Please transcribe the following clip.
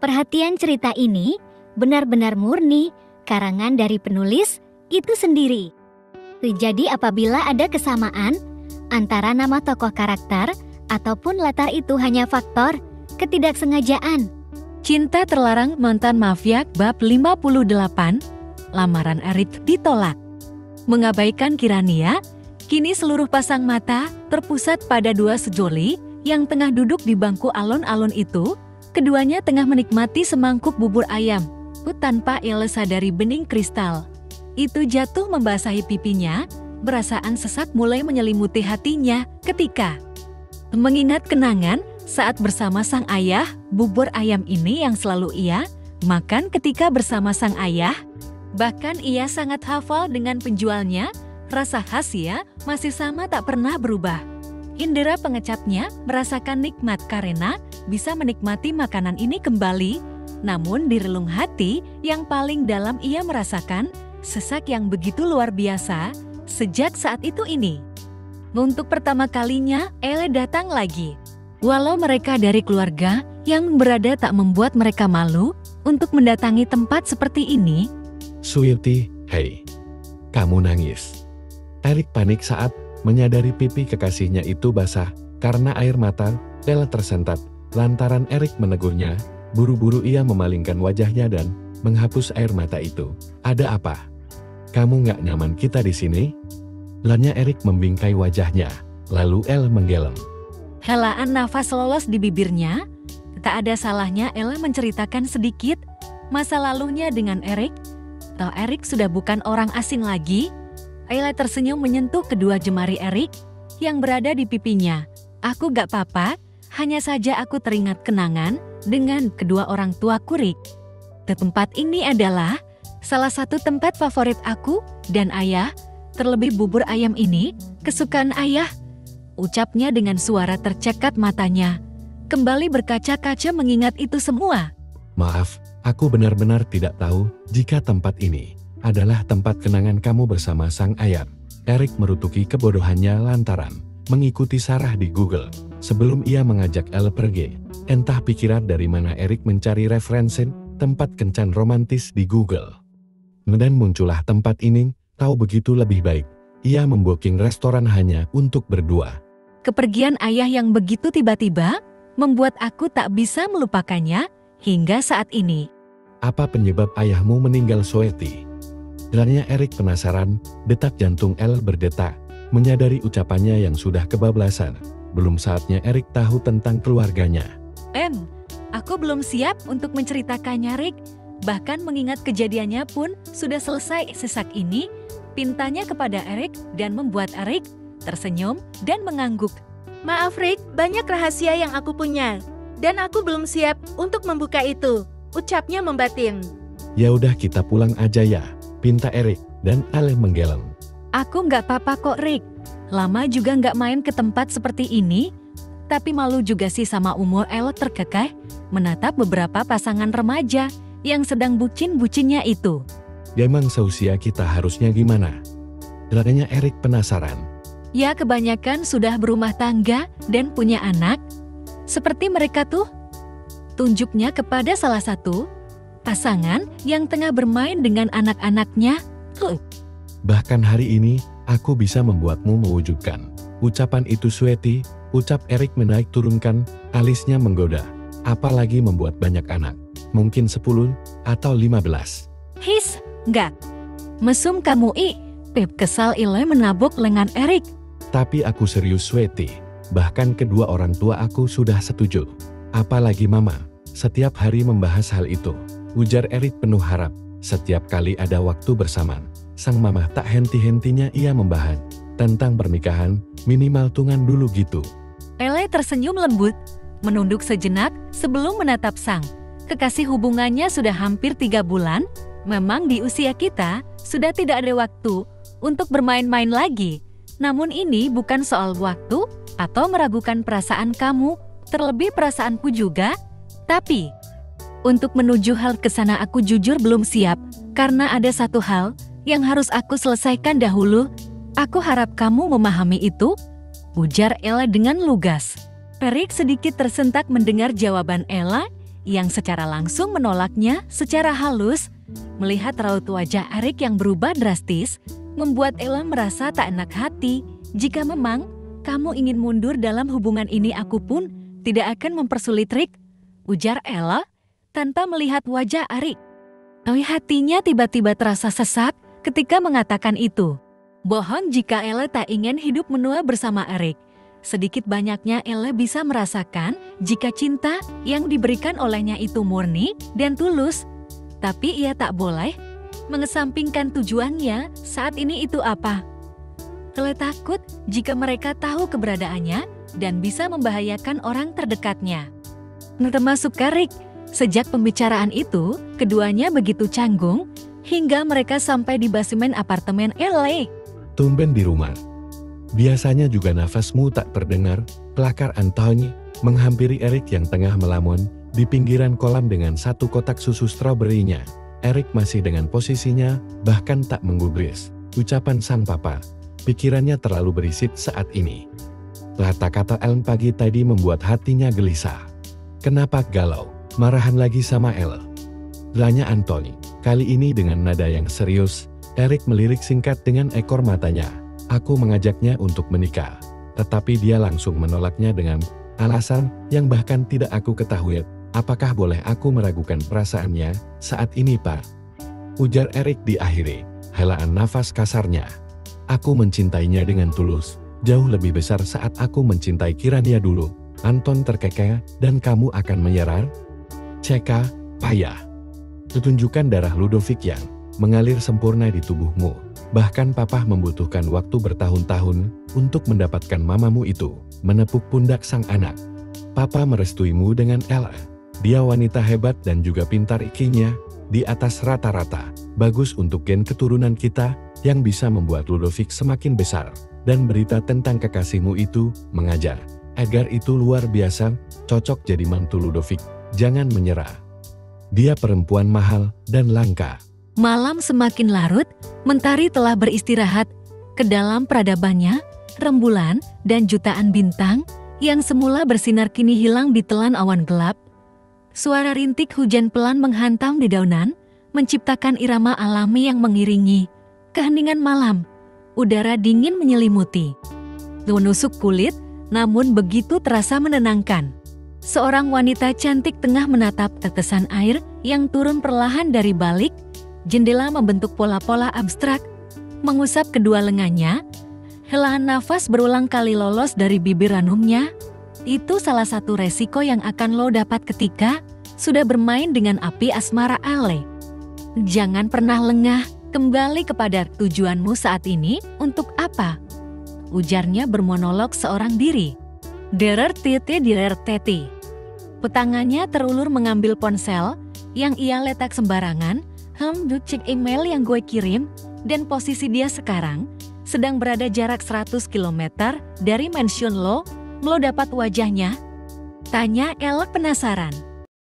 Perhatian cerita ini benar-benar murni karangan dari penulis itu sendiri. Jadi apabila ada kesamaan antara nama tokoh karakter ataupun latar itu hanya faktor ketidaksengajaan. Cinta terlarang mantan mafia bab 58, lamaran Erik ditolak. Mengabaikan Kirania, kini seluruh pasang mata terpusat pada dua sejoli yang tengah duduk di bangku alon-alon itu. Keduanya tengah menikmati semangkuk bubur ayam tanpa Elle sadari bening kristal itu jatuh membasahi pipinya. Perasaan sesak mulai menyelimuti hatinya ketika mengingat kenangan saat bersama sang ayah. Bubur ayam ini yang selalu ia makan ketika bersama sang ayah. Bahkan ia sangat hafal dengan penjualnya. Rasa khasnya masih sama, tak pernah berubah. Indera pengecapnya merasakan nikmat karena bisa menikmati makanan ini kembali. Namun di relung hati yang paling dalam ia merasakan sesak yang begitu luar biasa sejak saat itu ini. Untuk pertama kalinya Elle datang lagi. Walau mereka dari keluarga yang berada tak membuat mereka malu untuk mendatangi tempat seperti ini. Sweetie, hei, kamu nangis. Erik panik saat menyadari pipi kekasihnya itu basah karena air mata. Elle tersentak lantaran Erik menegurnya. Buru-buru ia memalingkan wajahnya dan menghapus air mata itu. Ada apa? Kamu nggak nyaman kita di sini? Lanya Erik membingkai wajahnya, lalu Elle menggeleng. Helaan nafas lolos di bibirnya. Tak ada salahnya Elle menceritakan sedikit masa lalunya dengan Erik. Toh Erik sudah bukan orang asing lagi. Elle tersenyum menyentuh kedua jemari Erik yang berada di pipinya. Aku gak apa-apa, hanya saja aku teringat kenangan dengan kedua orang tuaku, Rick. Tempat ini adalah salah satu tempat favorit aku dan ayah, terlebih bubur ayam ini, kesukaan ayah. Ucapnya dengan suara tercekat matanya. Kembali berkaca-kaca mengingat itu semua. Maaf, aku benar-benar tidak tahu jika tempat ini adalah tempat kenangan kamu bersama sang ayah. Erik merutuki kebodohannya lantaran mengikuti Sarah di Google sebelum ia mengajak Elle pergi. Entah pikiran dari mana Erik mencari referensi tempat kencan romantis di Google. Dan muncullah tempat ini. Tahu begitu lebih baik. Ia membooking restoran hanya untuk berdua. Kepergian ayah yang begitu tiba-tiba membuat aku tak bisa melupakannya hingga saat ini. Apa penyebab ayahmu meninggal, Sweetie? Dengannya Erik penasaran. Detak jantung Elle berdetak. Menyadari ucapannya yang sudah kebablasan. Belum saatnya Erik tahu tentang keluarganya. Aku belum siap untuk menceritakannya, Rick. Bahkan mengingat kejadiannya pun sudah selesai sesak ini. Pintanya kepada Erik dan membuat Erik tersenyum dan mengangguk. Maaf Rick, banyak rahasia yang aku punya. Dan aku belum siap untuk membuka itu. Ucapnya membatin. Ya udah kita pulang aja ya, pinta Erik dan Elle menggeleng. Aku nggak apa-apa kok, Rick. Lama juga nggak main ke tempat seperti ini. Tapi malu juga sih sama umur Elle terkekeh menatap beberapa pasangan remaja yang sedang bucin-bucinnya itu. Emang seusia kita harusnya gimana? Dengannya Erik penasaran. Ya kebanyakan sudah berumah tangga dan punya anak. Seperti mereka tuh. Tunjuknya kepada salah satu pasangan yang tengah bermain dengan anak-anaknya. Bahkan hari ini, aku bisa membuatmu mewujudkan. Ucapan itu, Sweetie, ucap Erik menaik turunkan, alisnya menggoda. Apalagi membuat banyak anak. Mungkin 10 atau 15. His, enggak. Mesum kamu, Pep kesal Elle menabuk lengan Erik. Tapi aku serius, Sweetie. Bahkan kedua orang tua aku sudah setuju. Apalagi Mama, setiap hari membahas hal itu. Ujar Erik penuh harap. Setiap kali ada waktu bersamaan, sang Mama tak henti-hentinya ia membahas tentang pernikahan, minimal tungan dulu gitu. Elle tersenyum lembut, menunduk sejenak sebelum menatap sang kekasih. Hubungannya sudah hampir 3 bulan. Memang di usia kita sudah tidak ada waktu untuk bermain-main lagi. Namun ini bukan soal waktu atau meragukan perasaan kamu, terlebih perasaanku juga. Tapi untuk menuju hal ke sana aku jujur belum siap karena ada satu hal yang harus aku selesaikan dahulu. Aku harap kamu memahami itu, ujar Elle dengan lugas. Erik sedikit tersentak mendengar jawaban Elle. yang secara langsung menolaknya secara halus. Melihat raut wajah Erik yang berubah drastis, membuat Ella merasa tak enak hati. Jika memang kamu ingin mundur dalam hubungan ini, aku pun tidak akan mempersulit, Rick, ujar Ella tanpa melihat wajah Erik. Hatinya tiba-tiba terasa sesak ketika mengatakan itu. Bohong jika Ella tak ingin hidup menua bersama Erik. Sedikit banyaknya Ella bisa merasakan jika cinta yang diberikan olehnya itu murni dan tulus. Tapi ia tak boleh mengesampingkan tujuannya saat ini itu apa. Ella takut jika mereka tahu keberadaannya dan bisa membahayakan orang terdekatnya. Termasuk Erik. Sejak pembicaraan itu, keduanya begitu canggung hingga mereka sampai di basement apartemen Ella. Tumben di rumah. Biasanya juga nafasmu tak terdengar. Kelakar Anthony menghampiri Erik yang tengah melamun di pinggiran kolam dengan satu kotak susu stroberinya. Erik masih dengan posisinya, bahkan tak menggubris. Ucapan sang papa, pikirannya terlalu berisik saat ini. Kata-kata Ellen pagi tadi membuat hatinya gelisah. Kenapa galau? Marahan lagi sama Elle? Tanya Anthony. Kali ini dengan nada yang serius, Erik melirik singkat dengan ekor matanya. Aku mengajaknya untuk menikah, tetapi dia langsung menolaknya dengan alasan yang bahkan tidak aku ketahui. Apakah boleh aku meragukan perasaannya saat ini, Pak? Ujar Erik diakhiri helaan nafas kasarnya. Aku mencintainya dengan tulus, jauh lebih besar saat aku mencintai Kirania dulu. Anton terkekeh, dan kamu akan menyerah? Ceka, payah. Tunjukkan darah Ludovic yang mengalir sempurna di tubuhmu. Bahkan papa membutuhkan waktu bertahun-tahun untuk mendapatkan mamamu itu. Menepuk pundak sang anak. Papa merestuimu dengan Ella. Dia wanita hebat dan juga pintar, IQ-nya di atas rata-rata. Bagus untuk gen keturunan kita yang bisa membuat Ludovic semakin besar. Dan berita tentang kekasihmu itu mengajar. Edgar itu luar biasa, cocok jadi mantu Ludovic. Jangan menyerah. Dia perempuan mahal dan langka. Malam semakin larut, mentari telah beristirahat. Ke dalam peradabannya, rembulan dan jutaan bintang yang semula bersinar kini hilang ditelan awan gelap. Suara rintik hujan pelan menghantam di daunan, menciptakan irama alami yang mengiringi keheningan malam. Udara dingin menyelimuti, menusuk kulit, namun begitu terasa menenangkan. Seorang wanita cantik tengah menatap tetesan air yang turun perlahan dari balik jendela membentuk pola-pola abstrak. Mengusap kedua lengannya, helaan nafas berulang kali lolos dari bibir ranumnya. Itu salah satu resiko yang akan lo dapat ketika sudah bermain dengan api asmara Ale. Jangan pernah lengah, kembali kepada tujuanmu saat ini. Untuk apa? Ujarnya bermonolog seorang diri. Derer tete direr tete. Petangannya terulur mengambil ponsel yang ia letak sembarangan. Cek email yang gue kirim, dan posisi dia sekarang sedang berada jarak 100 km dari mansion lo. Lo dapat wajahnya? Tanya Ella penasaran.